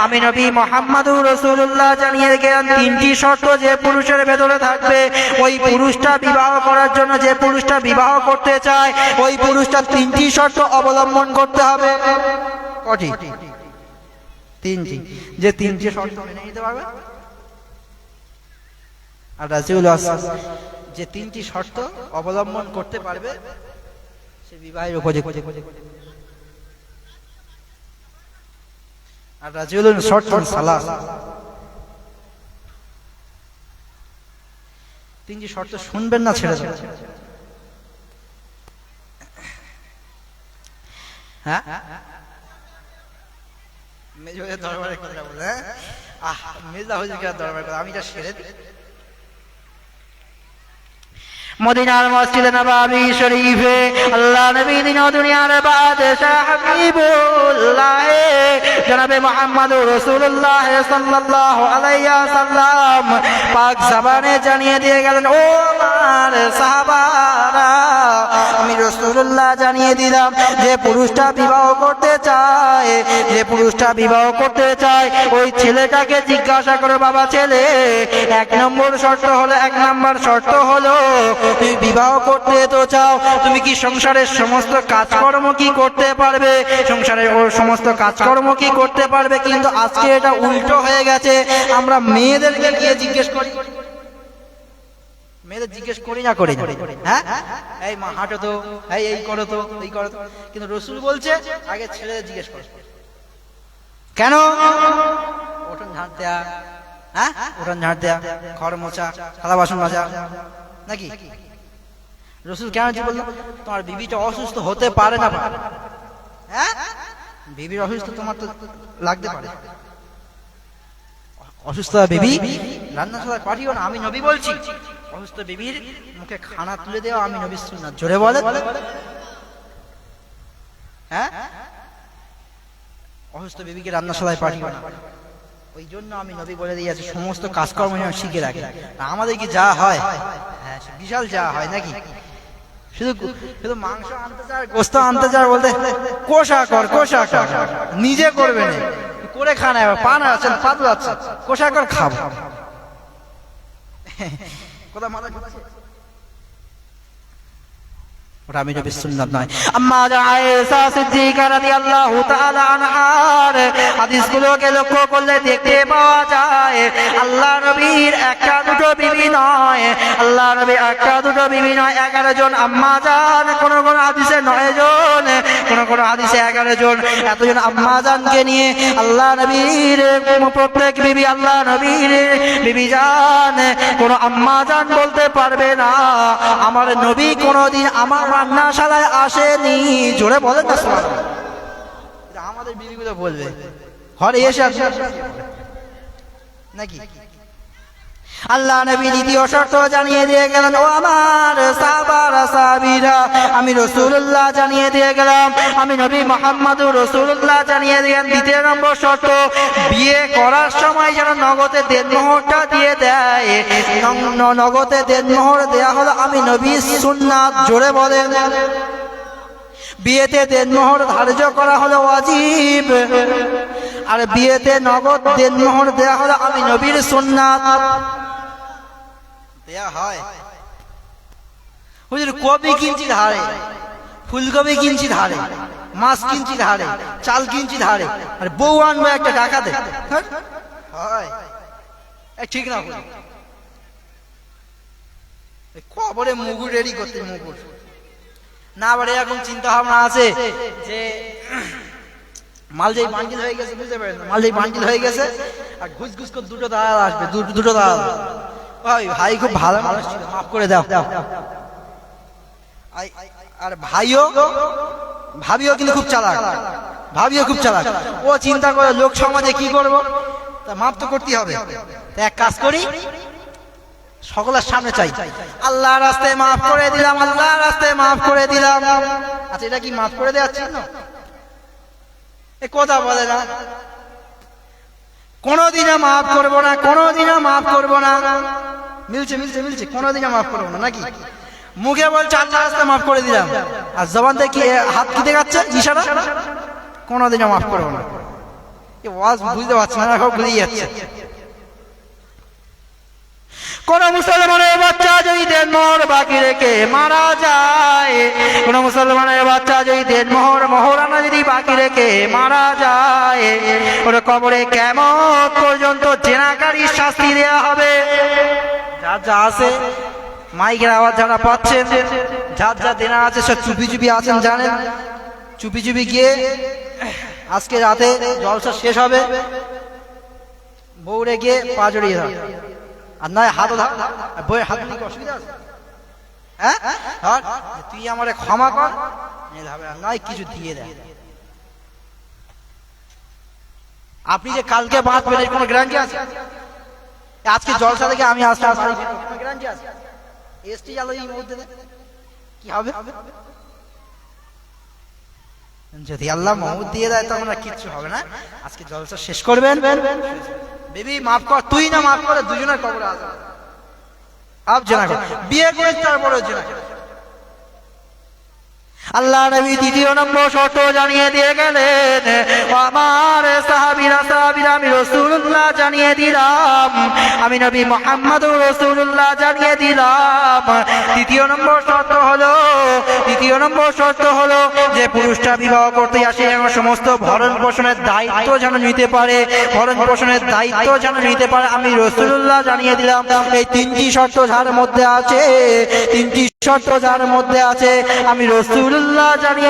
আমি নবী মুহাম্মদুর রাসূলুল্লাহ জানিয়ে গেলাম তিনটি শর্ত যে পুরুষের ভেতরে থাকবে, ওই পুরুষটা বিবাহ করার জন্য, যে পুরুষটা বিবাহ করতে চায় ওই পুরুষটা তিনটি শর্ত অবলম্বন করতে হবে। কটি? তিনটি। যে তিনটি শর্ত মেনে নিতে পারবে আর রাসূলুল্লাহ যে তিনটি শর্ত অবলম্বন করতে পারবে সে বিবাহের উপযুক্ত। আর রাসূলুল্লাহ শর্ত সালাস, তিনটি শর্ত শুনবেন না ছেড়ে দেবেন। হ্যাঁ, মেজরের দরবারে কথা বলে, মেজা হুজুরের দরবারে কথা, আমি এটা সেরে দিই। মদিনার মসজিদে নববী শরীফে আল্লাহ নবী দিন দুনিয়ার বাদশা হাবিবুল্লাহ জনাবে মুহাম্মদুর রাসূলুল্লাহ সাল্লাল্লাহু আলাইহি ওয়াসাল্লাম পাক জবানে জানিয়ে দিয়ে গেলেন, ও আমার সাহাবারা, আমি রাসূলুল্লাহ জানিয়ে দিলাম যে পুরুষটা বিবাহ করতে চায়, যে পুরুষটা বিবাহ করতে চায় ওই ছেলেটাকে জিজ্ঞাসা করো, বাবা ছেলে, এক নম্বর শর্ত হলো তুমি বিবাহ করতে তো চাও, তুমি কি সংসারের সমস্ত কাজকর্ম কি করতে পারবে? সংসারের সমস্ত কাজকর্ম কি করতে পারবে? কিন্তু আজকে এটা উল্টো হয়ে গেছে, আমরা মেয়েদেরকে গিয়ে জিজ্ঞেস করি, মেয়েদের জিজ্ঞেস করি না করি না, হ্যাঁ, এই মা হাঁটো তো, এই করো তো, এই করো তো, কিন্তু রাসূল বলছে আগে ছেলেদের জিজ্ঞেস করো। কেন? উঠোন ঝাড় দেয়া, হ্যাঁ, উঠোন ঝাড় দেয়া, ঘর মোছা, থালা বাসন মাজা, নাকি? রাসূল কেন বলল? তোমার বিবিটা অসুস্থ হতে পারে না, হ্যাঁ, বিবির অসুস্থ তোমার তো লাগতে পারে, অসুস্থ বিবি রান্নাশালা পাঠিও না, আমি নবী বলছি, অসুস্থ বিবির মুখে খানা তুলে দেওয়া আমি নবীর সুন্নাত। জোরে বলে, হ্যাঁ, অসুস্থ বিবিকে রান্নাশালায় পাঠিও না, ওই জন্য আমি নবী বলে দিয়েছি সমস্ত কাজকর্ম যেন শিখে রাখে। আমাদের কি যা হয়, হ্যাঁ, বিশাল যা হয় নাকি, শুধু মাংস আনতে চায়, গোস্ত আনতে চায়, বলতে কোষা কর, নিজে করবে না, করে খান, পান আছেন, পাতলা আছে, কোষা কর, খাবো। কথা মাথা ওটা আমি নবীর সুন্নাত নয়। আম্মা আয়েশা সিদ্দিকা রাদিয়াল্লাহু তাআলা আনহার হাদিসগুলোকে লক্ষ্য করলে দেখতে পাওয়া যায় আল্লাহ নবীর একটা দুটো বিবি নয়, আল্লাহ নবী একটা দুটো বিবি নয়, 11 জন আম্মা জান, কোন কোন হাদিসে 9 জন, কোন হাদিসে 11 জন, এতজন আম্মা জানকে নিয়ে আল্লাহ নবীর প্রত্যেক বিবি আল্লাহ নবীর বিবি জান। কোন আম্মা জান বলতে পারবে না আমার নবী কোনদিন আমার রান্নাশালায় আসেনি। জোরে বলেন না সুবহানাল্লাহ। আমাদের বিবিগুলো বলবে ঘরে এসে নাকি। আল্লাহ নবী দ্বিতীয় শর্ত জানিয়ে দিয়ে গেলেন, ও আমার সাহাবারা সাহাবীরা, আমি রাসূলুল্লাহ জানিয়ে দিয়ে গেলাম, আমি নবী মুহাম্মদুর রাসূলুল্লাহ জানিয়ে দিলেন দ্বিতীয় নম্বর শর্ত, বিয়ে করার সময় যেন নগদে দেনমোহরটা দিয়ে দেয়। নগদে দেনমোহর দেয়া হলো আমি নবীর সুন্নাত। জোরে বলেন, বিয়েতে দেনমোহর ধার্য করা হলো ওয়াজিব, আর বিয়েতে নগদ দেনমোহর দেয়া হলো আমি নবীর সুন্নাত। দেয়া হয় হুজুর, কবি কিনছি ধারে, ফুলকপি কিনছি ধারে, মাছ কিনছি ধারে, চাল কিনছি ধারে, আর বউ আনবো একটা টাকাতে, হয় ঠিক না? কবরে মুগুর রেডি করতে, মুগুর না আবার এরকম চিন্তা ভাবনা আছে যে মাল যেই বান্ডিল হয়ে গেছে, বুঝতে পারেন, মাল যেই বান্ডিল হয়ে গেছে আর ঘুষ করে দুটো দালাল আসবে, দুটো দালাল ওই ভাই খুব ভালো মানুষ ছিল, মাফ করে দাও। আর ভাবিও কিন্তু খুব চালাক, ভাবিও খুব চালাক। ও চিন্তা করে লোক সমাজে কি করব, তা মাফ তো করতেই হবে। তা এক কাজ করি, সকলের সামনে চাই, আল্লাহ রাস্তায় মাফ করে দিলাম, আল্লাহ রাস্তায় মাফ করে দিলাম। আচ্ছা, এটা কি মাফ করে দেওয়ার চিহ্ন? এ কথা বলে না, কোনোদিনও মাফ করবো না, কোনোদিনও মাফ করবো না। মিলছে মিলছে মিলছে, কোনোদিনও মাফ করবো না নাকি? মুখে বলছে আল্লাহ রাস্তায় মাফ করে দিলাম, আর জবান থেকে হাত কি দেখাচ্ছে, ইশারা, কোনোদিনও মাফ করবো না। ওয়াজ বুঝতে পারছি না, এখন ভুলে যাচ্ছে। কোন মুসলমানের বাচ্চা যদি দেড়মোহর বাকি রেখে মারা যায়, কোন মুসলমানের বাচ্চা যদি দেড়মোহর মোহরানা যদি বাকি রেখে মারা যায়, ওর কবরে কিয়ামত পর্যন্ত জেনাকারীর শাস্তি দেয়া হবে। যার যা আছে, মাইকের আওয়াজ যারা পাচ্ছেন, যার যা দেনা আছে সব চুপি চুপি আছেন, জানেন, চুপি চুপি গিয়ে আজকে রাতে জলসা শেষ হবে, বউরে গিয়ে পা জড়িয়ে দাও, আর নয় হাতও ধর, বইয়ের হাত নিয়ে অসুবিধা আছে? হ্যাঁ, তুই আমারে ক্ষমা কর, নয় কিছু দিয়ে দেয়। আপনি যে কালকে বাঁচবেন এর কোনো গ্যারান্টি আছে? আজকে জলসা থেকে আমি আসতে আসতে গ্যারান্টি আছে? এসটি আলো এই মুহূর্তে কি হবে? যদি আল্লাহ মহম্মদ দিয়ে দেয় তখন আর কিচ্ছু হবে না। আজকে জলসা শেষ করবেন, বেবি মাফ কর, তুই না মাফ করে দুজনের কবরে আযাব। আপ জানা কর, বিয়ে করে তারপরে জানা কর। আল্লাহ নবী দ্বিতীয় নম্বর শর্ত জানিয়ে দিয়ে গেলেন, আমার সাহাবীরা আমি রাসূলুল্লাহ জানিয়ে দিলাম, আমি নবী মুহাম্মদুর রাসূলুল্লাহ জানিয়ে দিলাম। দ্বিতীয় নম্বর শর্ত হলো যে পুরুষটা বিবাহ করতে আসে সমস্ত ভরণ পোষণের দায়িত্ব যেন নিতে পারে, ভরণ পোষণের দায়িত্ব যেন নিতে পারে, আমি রাসূলুল্লাহ জানিয়ে দিলাম। এই তিনটি শর্ত যার মধ্যে আছে, তিনটি শর্ত যার মধ্যে আছে, আমি রাসূলুল্লাহ জানিয়ে